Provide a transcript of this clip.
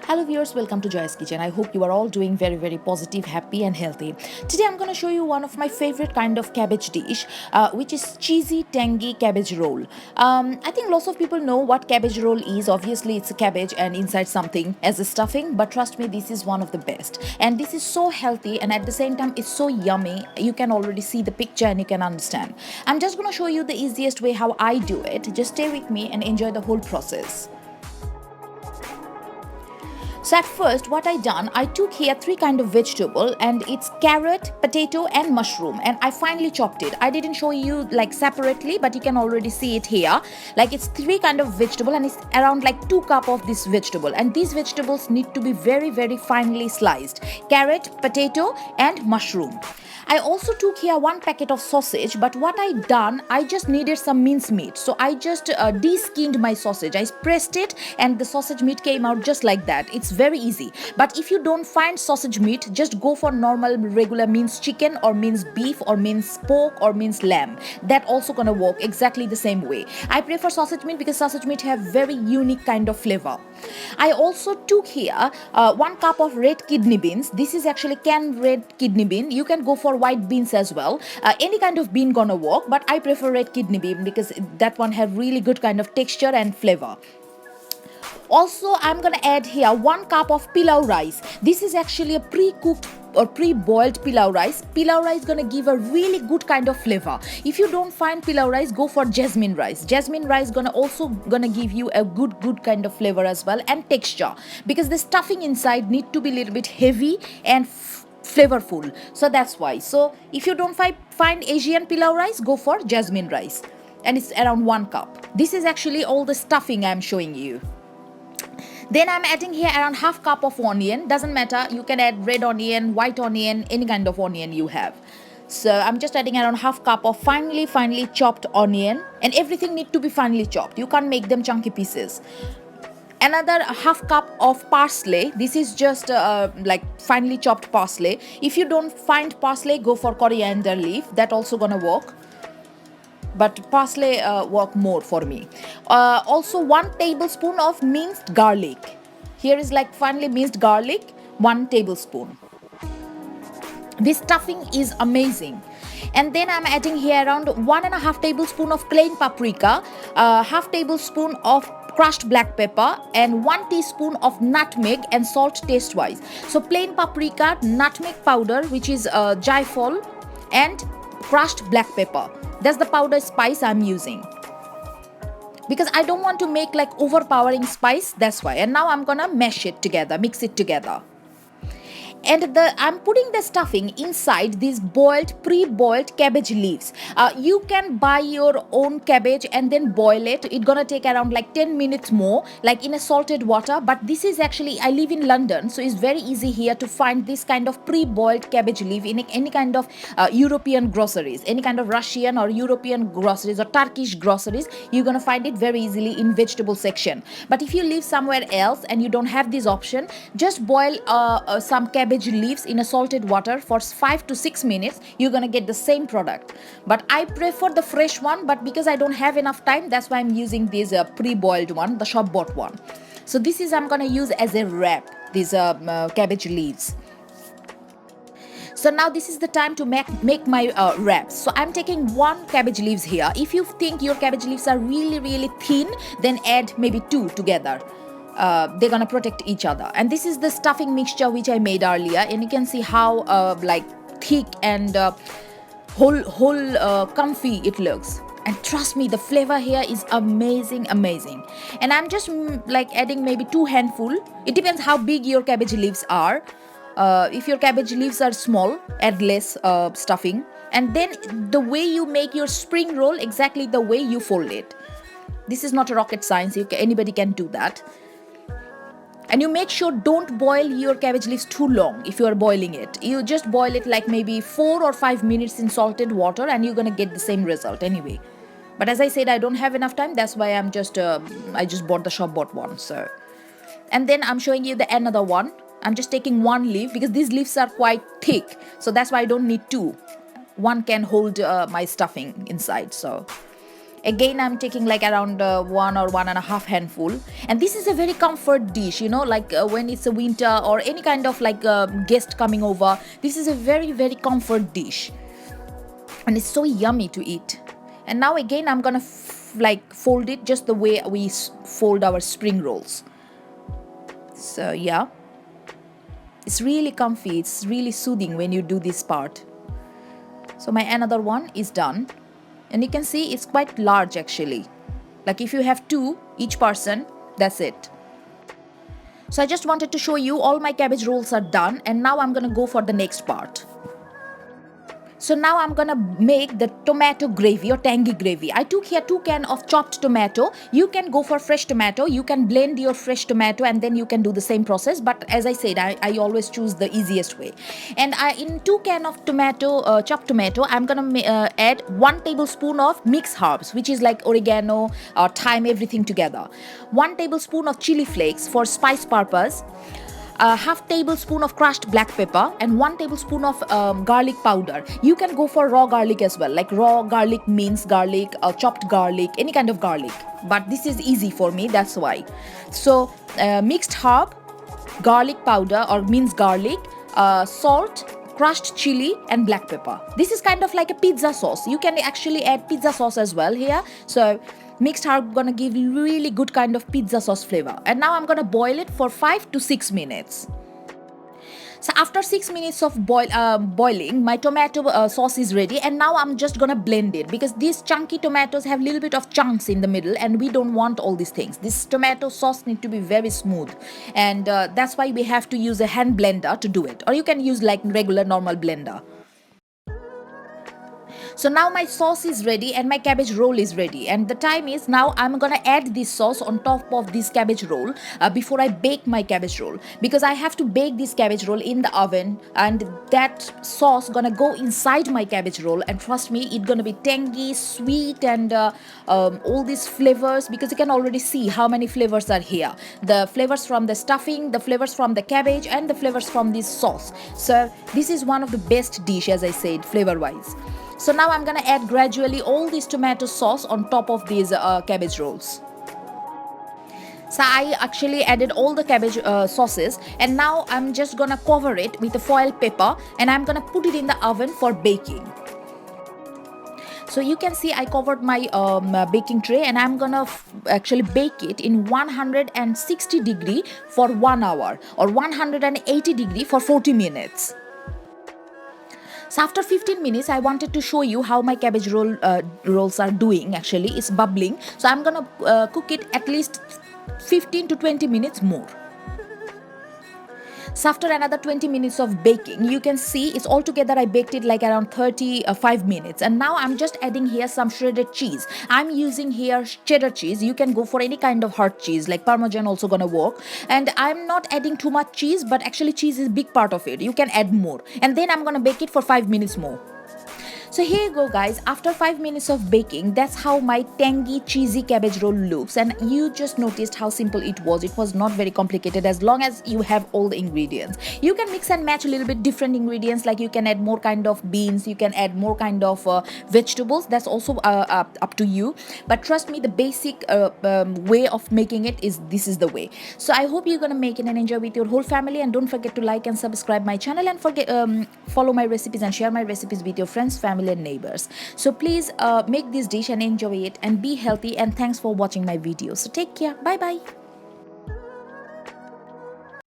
Hello viewers, welcome to Joy's Kitchen. I hope you are all doing very positive, happy and healthy. Today I'm going to show you one of my favorite kind of cabbage dish, which is cheesy tangy cabbage roll. I think lots of people know what cabbage roll is. Obviously it's a cabbage and inside something as a stuffing, but trust me, this is one of the best. And this is so healthy and at the same time it's so yummy. You can already see the picture and you can understand. I'm just going to show you the easiest way how I do it. Just stay with me and enjoy the whole process. So at first what I done, I took here three kind of vegetable and it's carrot, potato and mushroom, and I finely chopped it. I didn't show you like separately, but you can already see it here. Like it's three kind of vegetable and it's around like 2 cup of this vegetable, and these vegetables need to be very finely sliced. Carrot, potato and mushroom. I also took here 1 packet of sausage, but what I done, I just needed some mince meat. So I just de-skinned my sausage. I pressed it and the sausage meat came out just like that. It's very easy. But if you don't find sausage meat, just go for normal regular minced chicken or minced beef or minced pork or minced lamb. That also gonna work exactly the same way. I prefer sausage meat because sausage meat have very unique kind of flavor. I also took here 1 cup of red kidney beans. This is actually canned red kidney bean. You can go for white beans as well. Any kind of bean gonna work, but I prefer red kidney bean because that one have really good kind of texture and flavor. Also, I'm gonna add here 1 cup of pilau rice. This is actually a pre-cooked or pre-boiled pilau rice. Pilau rice gonna give a really good kind of flavor. If you don't find pilau rice, go for jasmine rice. Jasmine rice gonna give you a good kind of flavor as well and texture, because the stuffing inside need to be a little bit heavy and flavorful. So that's why. So if you don't find Asian pilau rice, go for jasmine rice, and it's around 1 cup. This is actually all the stuffing I'm showing you. Then I'm adding here around half cup of onion. Doesn't matter, you can add red onion, white onion, any kind of onion you have. So I'm just adding around half cup of finely chopped onion, and everything need to be finely chopped. You can't make them chunky pieces. Another half cup of parsley. This is just like finely chopped parsley. If you don't find parsley, go for coriander leaf. That also gonna work, but parsley work more for me. Also 1 tablespoon of minced garlic. Here is like finely minced garlic, 1 tablespoon. This stuffing is amazing. And then I'm adding here around 1.5 tablespoon of plain paprika, half tablespoon of crushed black pepper, and 1 teaspoon of nutmeg and salt taste wise. So plain paprika, nutmeg powder, which is jaifal, and crushed black pepper. That's the powder spice I'm using, because I don't want to make like overpowering spice. That's why. And now I'm gonna mash it together, mix it together. And I'm putting the stuffing inside these pre-boiled cabbage leaves. You can buy your own cabbage and then boil it. It's gonna take around like 10 minutes more, like in a salted water. But this is actually, I live in London, so it's very easy here to find this kind of pre-boiled cabbage leaf in any kind of European groceries, any kind of Russian or European groceries or Turkish groceries. You're gonna find it very easily in vegetable section. But if you live somewhere else and you don't have this option, just boil some cabbage leaves in a salted water for 5 to 6 minutes. You're gonna get the same product. But I prefer the fresh one, but because I don't have enough time, that's why I'm using this pre-boiled one, the shop bought one. So this is I'm gonna use as a wrap, these cabbage leaves. So now this is the time to make my wraps. So I'm taking 1 cabbage leaves here. If you think your cabbage leaves are really thin, then add maybe 2 together. They're gonna protect each other. And this is the stuffing mixture which I made earlier, and you can see how like thick and whole comfy it looks. And trust me, the flavor here is amazing. And I'm just like adding maybe 2 handful. It depends how big your cabbage leaves are. If your cabbage leaves are small, add less stuffing. And then the way you make your spring roll, exactly the way you fold it. This is not a rocket science. Anybody can do that. And you make sure don't boil your cabbage leaves too long. If you are boiling it, you just boil it like maybe 4 or 5 minutes in salted water, and you're gonna get the same result anyway. But as I said, I don't have enough time. That's why I'm just I just bought the shop bought one. So, and then I'm showing you the another one. I'm just taking 1 leaf because these leaves are quite thick, so that's why I don't need 2. 1 can hold my stuffing inside. So. Again, I'm taking like around 1 or 1.5 handful. And this is a very comfort dish, you know, like when it's a winter or any kind of like guest coming over. This is a very, very comfort dish. And it's so yummy to eat. And now again, I'm gonna like fold it just the way we fold our spring rolls. So yeah, it's really comfy, it's really soothing when you do this part. So my another one is done, and you can see it's quite large actually. Like if you have two each person, that's it. So I just wanted to show you all my cabbage rolls are done, and now I'm gonna go for the next part. So now I'm gonna make the tomato gravy or tangy gravy. I took here 2 cans of chopped tomato. You can go for fresh tomato. You can blend your fresh tomato and then you can do the same process. But as I said, I always choose the easiest way. And in 2 cans of tomato, chopped tomato, I'm gonna add 1 tablespoon of mixed herbs, which is like oregano, thyme, everything together. 1 tablespoon of chili flakes for spice purpose. Half tablespoon of crushed black pepper and 1 tablespoon of garlic powder. You can go for raw garlic as well, like raw garlic, minced garlic, chopped garlic, any kind of garlic. But this is easy for me, that's why. So mixed herb, garlic powder or minced garlic, salt, crushed chili and black pepper. This is kind of like a pizza sauce. You can actually add pizza sauce as well here. So mixed herb gonna give really good kind of pizza sauce flavor. And now I'm gonna boil it for 5 to 6 minutes. So after 6 minutes of boiling, my tomato sauce is ready, and now I'm just gonna blend it because these chunky tomatoes have a little bit of chunks in the middle and we don't want all these things. This tomato sauce need to be very smooth, and that's why we have to use a hand blender to do it, or you can use like regular normal blender. So now my sauce is ready and my cabbage roll is ready, and the time is now I'm gonna add this sauce on top of this cabbage roll before I bake my cabbage roll, because I have to bake this cabbage roll in the oven, and that sauce gonna go inside my cabbage roll, and trust me, it's gonna be tangy, sweet, and all these flavors, because you can already see how many flavors are here. The flavors from the stuffing, the flavors from the cabbage, and the flavors from this sauce. So this is one of the best dish, as I said, flavor wise. So now I'm gonna add gradually all this tomato sauce on top of these cabbage rolls. So I actually added all the cabbage sauces, and now I'm just gonna cover it with a foil paper, and I'm gonna put it in the oven for baking. So you can see I covered my baking tray, and I'm gonna actually bake it in 160 degree for 1 hour or 180 degree for 40 minutes. So after 15 minutes, I wanted to show you how my cabbage rolls are doing. Actually, it's bubbling. So I'm gonna cook it at least 15 to 20 minutes more. So after another 20 minutes of baking, you can see it's altogether I baked it like around 35 minutes. And now I'm just adding here some shredded cheese. I'm using here cheddar cheese. You can go for any kind of hard cheese, like Parmesan also gonna work. And I'm not adding too much cheese, but actually cheese is a big part of it. You can add more. And then I'm gonna bake it for 5 minutes more. So here you go, guys. After 5 minutes of baking, that's how my tangy cheesy cabbage roll looks, and you just noticed how simple it was. It was not very complicated as long as you have all the ingredients. You can mix and match a little bit different ingredients, like you can add more kind of beans, you can add more kind of vegetables. That's also up to you, but trust me, the basic way of making it is this is the way. So I hope you're gonna make it and enjoy with your whole family, and don't forget to like and subscribe my channel, and follow my recipes and share my recipes with your friends, family and neighbors. So please make this dish and enjoy it, and be healthy, and thanks for watching my video. So take care. Bye bye.